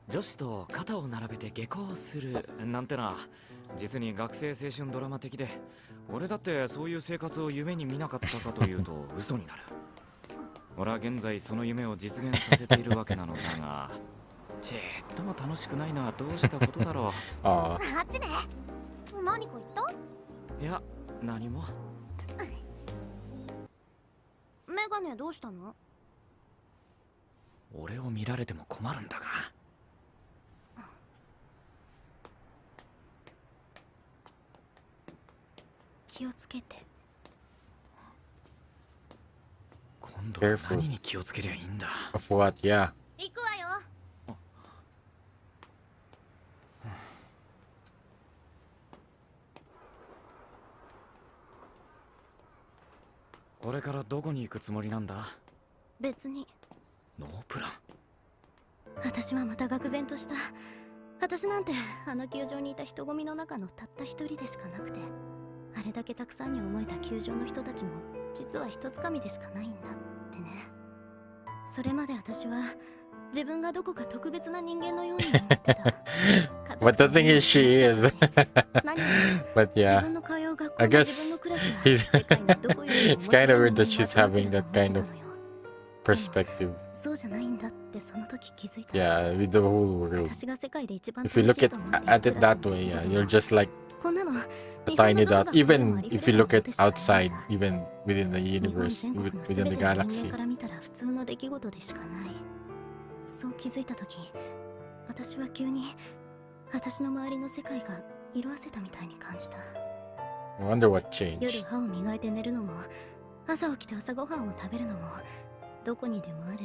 女子と肩を並べて下校するなんてな、実に学生青春ドラマ的で、俺だってそういう生活を夢に見なかったかというと嘘になる。俺は現在その夢を実現させているわけなのだが、ちっとも楽しくないのはどうしたことだろう。あっちね。何か言った？いや、何も。メガネどうしたの？俺を見られても困るんだが。気をつけて。今度は何に気をつけりゃいいんだ。Of what? Yeah. 行くわよ。これからどこに行くつもりなんだ？別に。ノープラン。私はまた愕然とした。私なんてあの球場にいた人混みの中のたった一人でしかなくて、あれだけたくさんに思えた球場の人たちも実は一つかみでしかないんだってね。それまで私は自分がどこか特別な人間のように思ってた。But the thing is, she is. But yeah, I guess it's kind of weird that she's having that kind of perspective. そうじゃないんだってその時気づいた。Yeah, with the whole world. 私が世界で一番 If you look at it that way, yeah, you're just like a tiny dot. Even if you look at outside, even within the universe, within the galaxy. そう気づいた時、私は急に私の周りの世界が色あせたみたいに感じた。I wonder what changed. 夜歯を磨いて寝るのも、朝起きて朝ごはんを食べるのも、どこにでもある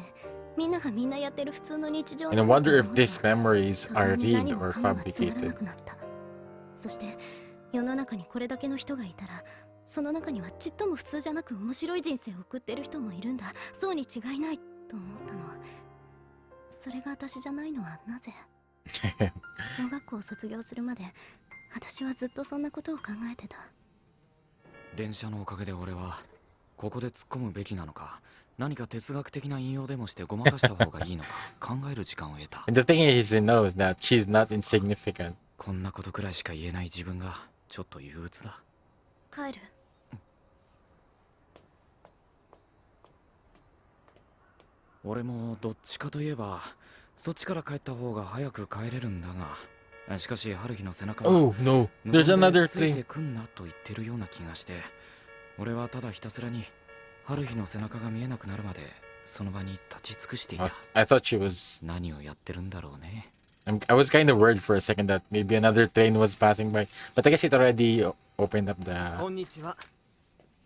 みんながみんなやってる普通の日常。And I wonder if these memories are real or fabricated. そして世の中にこれだけの人がいたら、その中にはちっとも普通じゃなく面白い人生を送ってる人もいるんだ。そうに違いないと思ったの。それが私じゃないのはなぜ？小学校を卒業するまで私はずっとそんなことを考えてた。電車のおかげで俺はここで突っ込むべきなのか、何か哲学的な引用でもしてごまかした方がいいのか考える時間を得た。 And the thing is, he knows that she's not insignificant. こんなことくらいしか言えない自分がちょっと憂鬱だ。帰る。俺もどっちかといえばそっちから帰った方が早く帰れるんだが、しかし春日の背中は Oh no, there's another ついて thing. くんなと言ってるような気がして、俺はただひたすらに春日の背中が見えなくなるまでその場に立ち尽くしていた。 I thought she was. 何をやってるんだろうね。I was kind of worried for a second that maybe another train was passing by, but I guess it already opened up the こんにちは。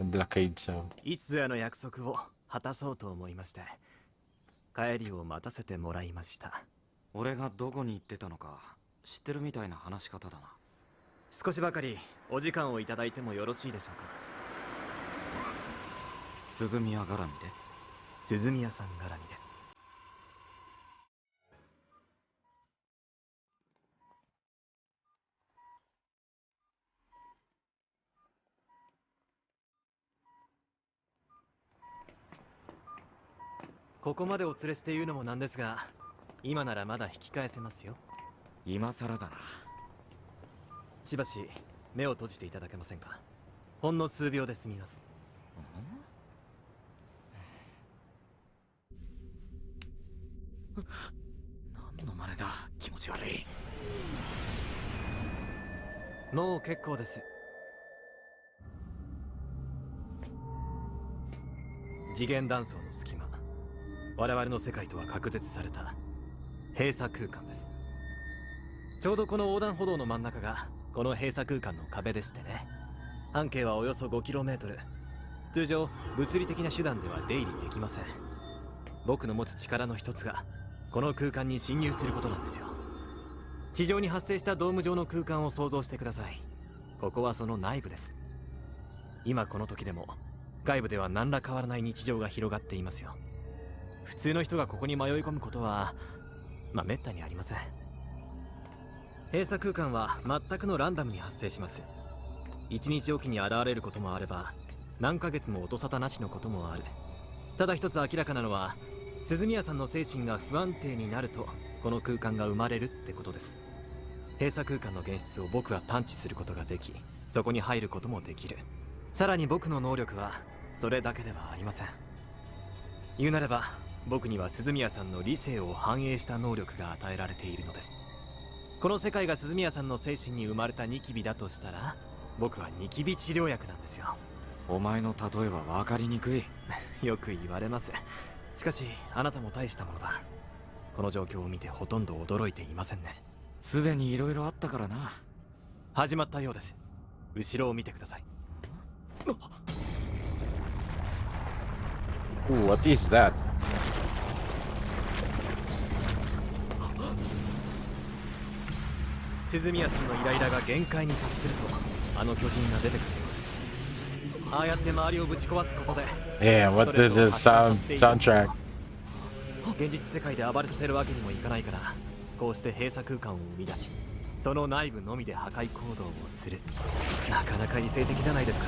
blockade. So いつぞやの約束を果たそうと思いまして、帰りを待たせてもらいました。俺がどこに行ってたのか知ってるみたいな話し方だな。少しばかりお時間をいただいてもよろしいでしょうか。鈴宮絡みで？鈴宮さん絡みで。ここまでお連れして言うのもなんですが、今ならまだ引き返せますよ。今更だな。しばし目を閉じていただけませんか。ほんの数秒で済みます。何の真似だ、気持ち悪い。もう結構です。次元断層の隙間、我々の世界とは隔絶された閉鎖空間です。ちょうどこの横断歩道の真ん中がこの閉鎖空間の壁でしてね。半径はおよそ 5km。 通常物理的な手段では出入りできません。僕の持つ力の一つがこの空間に侵入することなんですよ。地上に発生したドーム状の空間を想像してください。ここはその内部です。今この時でも外部では何ら変わらない日常が広がっていますよ。普通の人がここに迷い込むことは滅多にありません。閉鎖空間は全くのランダムに発生します。一日おきに現れることもあれば、何ヶ月も音沙汰なしのこともある。ただ一つ明らかなのは、鈴宮さんの精神が不安定になるとこの空間が生まれるってことです。閉鎖空間の現実を僕は探知することができ、そこに入ることもできる。さらに僕の能力はそれだけではありません。言うなれば僕には鈴宮さんの理性を反映した能力が与えられているのです。この世界が鈴宮さんの精神に生まれたニキビだとしたら、僕はニキビ治療薬なんですよ。お前の例えは分かりにくい。よく言われます。しかしあなたも大したものだ。この状況を見てほとんど驚いていませんね。すでに色々あったからな。始まったようです。後ろを見てください。Ooh, what is that? 鈴宮さんのイライラが限界に達すると、あの巨人が出てくるようです。ああやって周りをぶち壊すことで、Damn, what is this soundtrack? 現実世界で暴れさせるわけにもいかないから、こうして閉鎖空間を生み出し、その内部のみで破壊行動をする。なかなか異性的じゃないですか。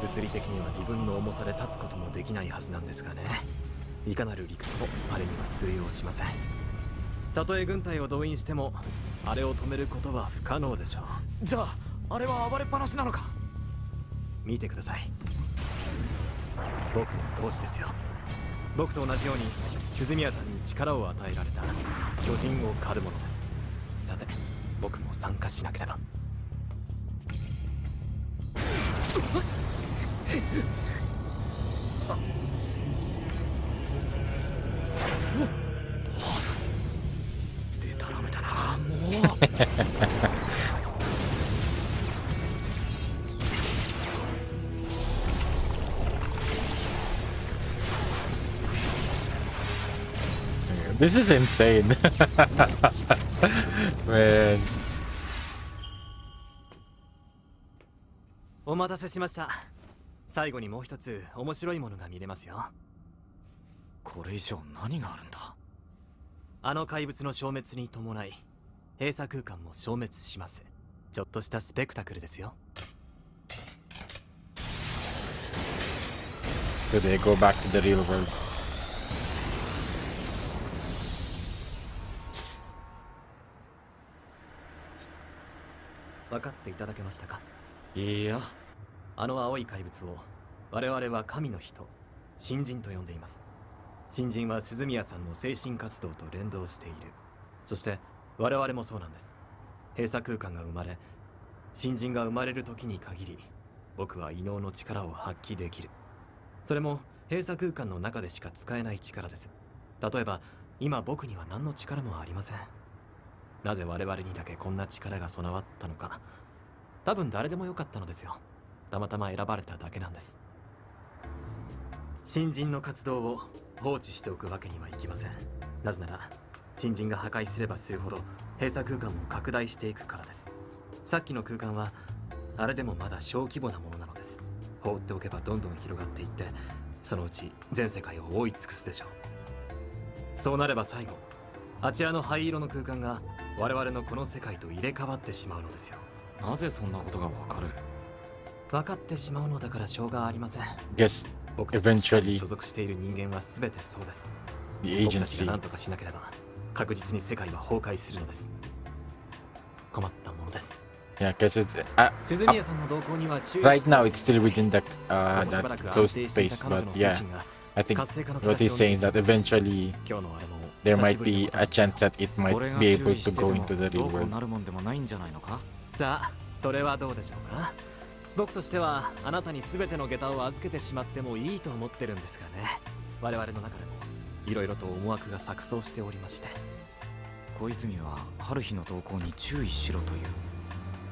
物理的には自分の重さで立つこともできないはずなんですがね。いかなる理屈もあれには通用しません。たとえ軍隊を動員してもあれを止めることは不可能でしょう。じゃああれは暴れっぱなしなのか。見てください。僕の同志ですよ。僕と同じように鈴宮さんに力を与えられた巨人を狩るものです。さて僕も参加しなければ。でたらめだな、もう。This is insane. Man. お待たせしました。最後にもう一つ面白いものが見れますよ。これ以上何があるんだ。あの怪物の消滅に伴い閉鎖空間も消滅します。ちょっとしたスペクタクルですよ。 So they go back to the real world. 分かっていただけましたか。いや、あの青い怪物を我々は神の人、神人と呼んでいます。神人は鈴宮さんの精神活動と連動している。そして我々もそうなんです。閉鎖空間が生まれ、神人が生まれる時に限り僕は異能の力を発揮できる。それも閉鎖空間の中でしか使えない力です。例えば今僕には何の力もありません。なぜ我々にだけこんな力が備わったのか。多分誰でもよかったのですよ。たまたま選ばれただけなんです。新人の活動を放置しておくわけにはいきません。なぜなら新人が破壊すればするほど閉鎖空間も拡大していくからです。さっきの空間はあれでもまだ小規模なものなのです。放っておけばどんどん広がっていって、そのうち全世界を覆い尽くすでしょう。そうなれば最後、あちらの灰色の空間が我々のこの世界と入れ替わってしまうのですよ。なぜそんなことがわかる。分かってしまうのだからしょうがありません。 Guess 僕たちに eventually 所属している人間は全てそうです。 the 僕たちが agency. 何とかしなければ確実に世界は崩壊するのです。困ったものです。 Yeah, because it's 鈴宮さんの動向には注意 right して now it's still within that ここしばらく that 安 closed 定していた space, 彼女 but の精 yeah, 神が I think 活性化の what 兆 he's しを見せ saying て that います。 eventually 今日のあれも there 久し might ぶり be のこと a ですよ。 chance that it 俺 might が be 注 able 意し to てて go も into the ど real うこう world. なるもんでもないんじゃないのか。さあそれはどうでしょうか。僕としてはあなたに全ての下駄を預けてしまってもいいと思ってるんですがね。我々の中でもいろいろと思惑が錯綜しておりまして。小泉は春日の動向に注意しろという。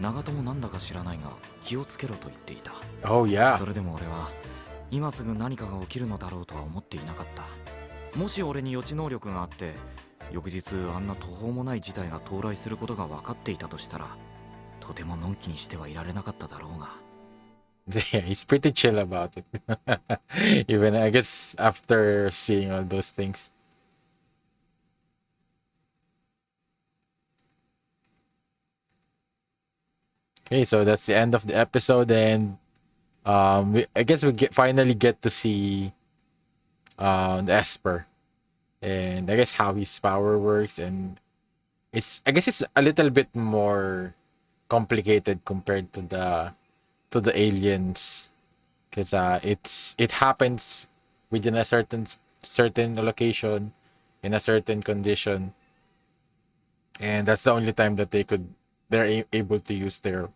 長友なんだか知らないが気をつけろと言っていた。 Oh yeah. それでも俺は今すぐ何かが起きるのだろうとは思っていなかった。もし俺に予知能力があって翌日あんな途方もない事態が到来することが分かっていたとしたら、とてものんきにしてはいられなかっただろうが。Yeah, he's pretty chill about it. Even I guess after seeing all those things. Okay, so that's the end of the episode, and I guess we finally get to see the Esper. and I guess how his power works, and I guess it's a little bit more complicated compared to the aliens, because it happens within a certain location in a certain condition, and that's the only time that able to use their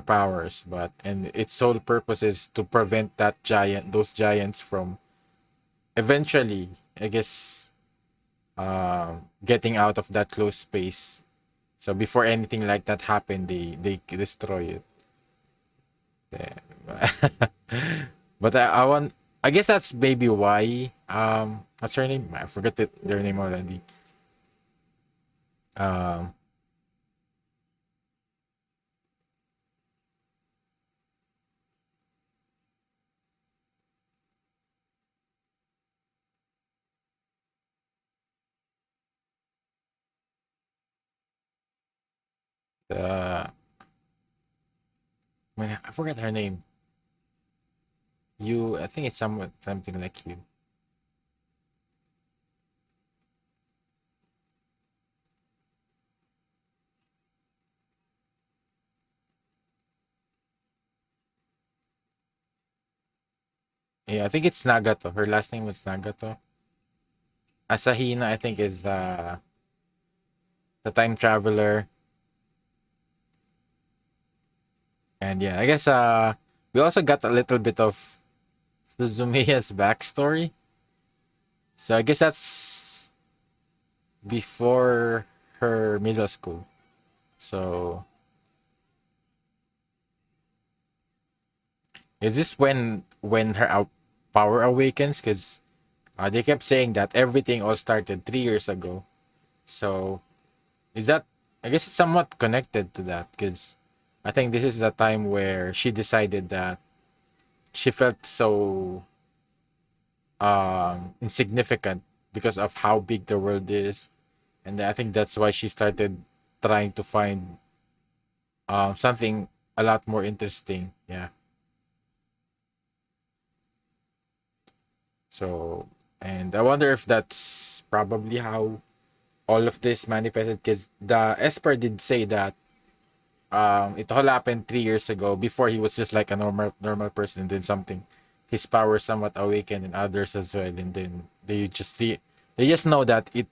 powers. But and its sole purpose is to prevent those giants from eventually, I guess, getting out of that closed space. So before anything like that happened, they destroy it. Yeah. But I guess that's maybe why what's her name? I forgot their name already. Um I mean, I forgot her name. I think it's something like you. Yeah, I think it's Nagato. Her last name was Nagato. Asahina, I think, is the time traveler. And yeah, I guess we also got a little bit of Suzumiya's backstory. So I guess that's before her middle school. So is this when her power awakens? Because they kept saying that everything all started 3 years ago. So is that, I guess it's somewhat connected to that, because I think this is the time where she decided that she felt so insignificant because of how big the world is, and I think that's why she started trying to find something a lot more interesting. Yeah. So, and I wonder if that's probably how all of this manifested, because the Esper did say that it all happened 3 years ago, before he was just like a normal person, and then something, his power somewhat awakened and others as well, and then they just know that it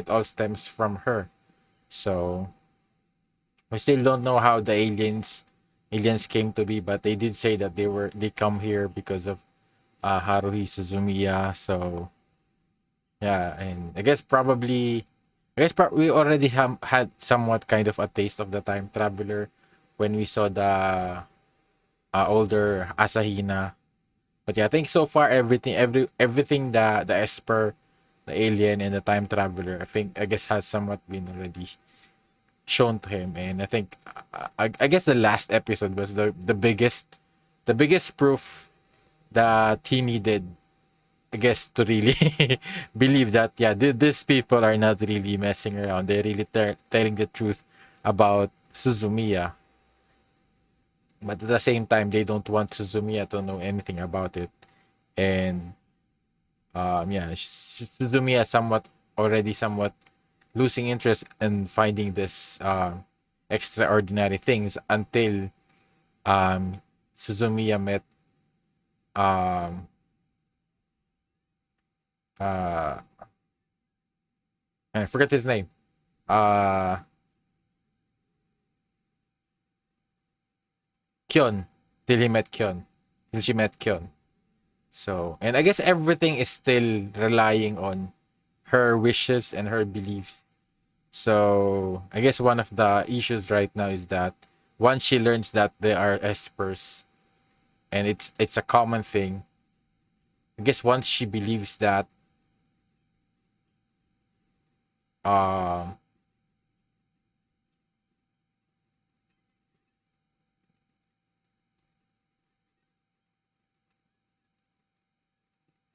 all stems from her. So we still don't know how the aliens came to be, but they did say that they come here because of Haruhi Suzumiya. So yeah, and I guess we already had somewhat kind of a taste of the time traveler when we saw the older Asahina. But yeah, I think so far everything the Esper, the alien, and the time traveler, I guess has somewhat been already shown to him. And I think I guess the last episode was the biggest proof that he needed, I guess, to really believe that, yeah, these people are not really messing around. They're really telling the truth about Suzumiya. But at the same time, they don't want Suzumiya to know anything about it. And yeah, Suzumiya somewhat losing interest in finding this extraordinary things until Suzumiya met um uh I forget his name. Uh Kyon. Till she met Kyon. So, and I guess everything is still relying on her wishes and her beliefs. So, I guess one of the issues right now is that once she learns that there are espers, and it's a common thing, I guess once she believes that, um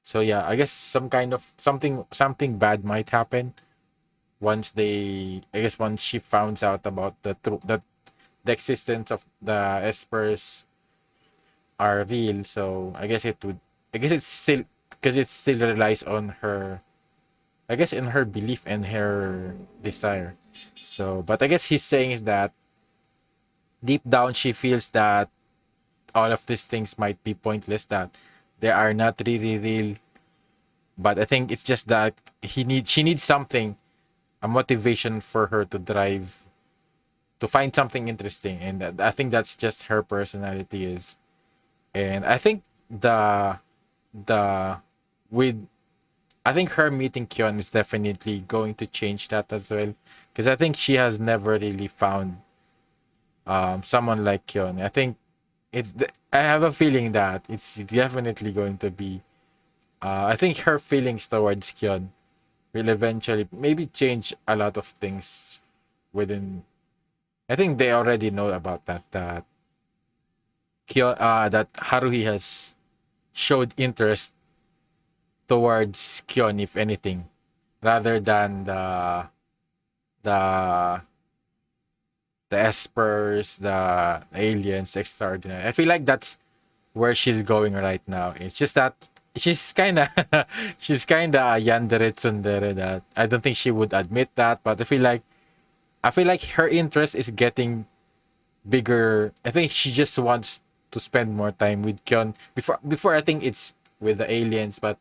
so yeah, I guess some kind of something bad might happen once she finds out about the truth, that the existence of the espers are real. So I guess it's still, because it still relies on her I guess in her belief and her desire. So, but I guess he's saying is that deep down she feels that all of these things might be pointless, that they are not really real. But I think it's just that she needs something, a motivation for her to drive, to find something interesting, and I think that's just her personality is. And I think the with I think her meeting Kyon is definitely going to change that as well, because I think she has never really found someone like Kyon. I think I have a feeling that it's definitely going to be. I think her feelings towards Kyon will eventually maybe change a lot of things within. I think they already know about that. That Haruhi has showed interest towards Kyon, if anything, rather than the the Espers, the aliens, extraordinary. I feel like that's where she's going right now. It's just that she's kind of she's kind of yandere tsundere, that I don't think she would admit that, but I feel like her interest is getting bigger. I think she just wants to spend more time with Kyon. Before I think it's with the aliens, but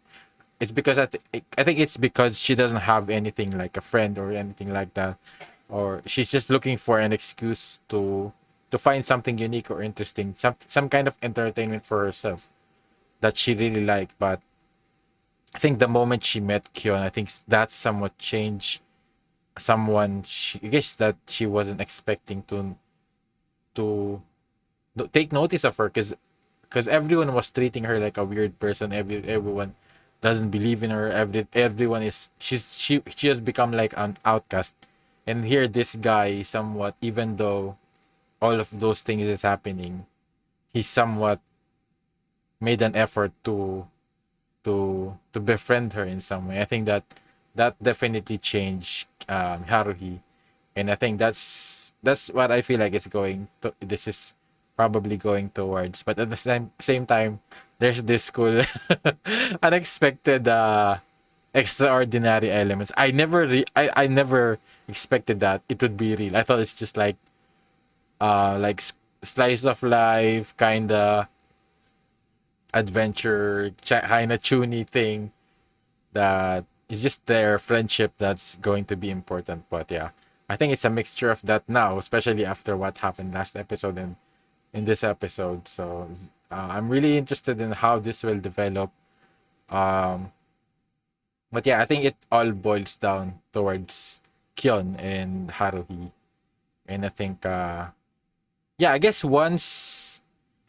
it's because I think it's because she doesn't have anything like a friend or anything like that, or she's just looking for an excuse to find something unique or interesting, some kind of entertainment for herself that she really liked. But I think the moment she met Kyon, I think that somewhat changed. I guess that she wasn't expecting to take notice of her, because everyone was treating her like a weird person. Everyone doesn't believe in her. Everyone is she has become like an outcast. And here this guy, somewhat, even though all of those things is happening, he somewhat made an effort to befriend her in some way. I think that definitely changed Haruhi, and I think that's what I feel like is going to. This is probably going towards, but at the same time, there's this cool, unexpected, extraordinary elements. I never expected that it would be real. I thought it's just like slice of life kind of adventure kind of chuny thing, that is just their friendship that's going to be important. But yeah, I think it's a mixture of that now, especially after what happened last episode and in this episode. So I'm really interested in how this will develop. um but yeah, I think it all boils down towards Kyon and Haruhi. And I think yeah, I guess once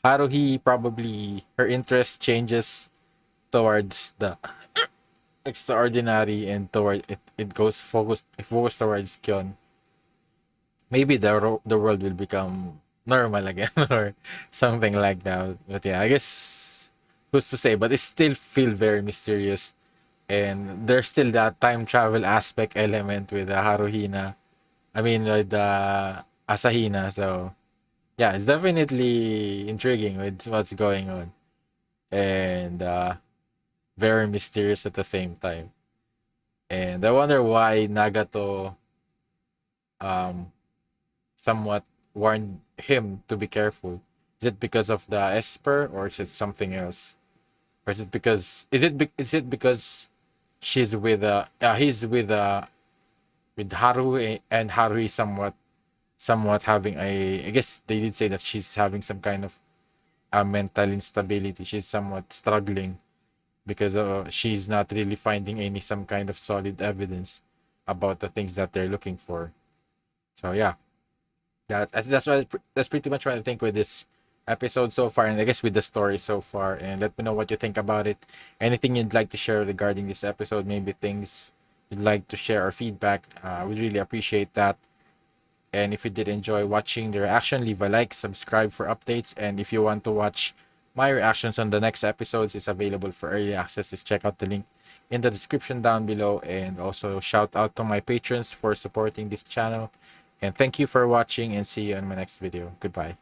Haruhi, probably her interest changes towards the extraordinary, and toward it goes focused towards Kyon, maybe the world will become normal again, or something like that. But yeah, I guess who's to say? But it still feel very mysterious, and there's still that time travel aspect element with the Haruhina. I mean, with the Asahina. So yeah, it's definitely intriguing with what's going on, and very mysterious at the same time. And I wonder why Nagato um somewhat warned him to be careful. Is it because of the Esper, or is it something else? Or is it because is it because she's with he's with Haru, and Haru is somewhat having I guess they did say that she's having some kind of mental instability. She's somewhat struggling because she's not really finding some kind of solid evidence about the things that they're looking for. So yeah, that's pretty much what I think with this episode so far, and I guess with the story so far. And let me know what you think about it. Anything you'd like to share regarding this episode, maybe things you'd like to share or feedback. We'd really appreciate that. And if you did enjoy watching the reaction, leave a like, subscribe for updates, and if you want to watch my reactions on the next episodes, it's available for early access. Just check out the link in the description down below, and also shout out to my patrons for supporting this channel. And thank you for watching, and see you in my next video. Goodbye.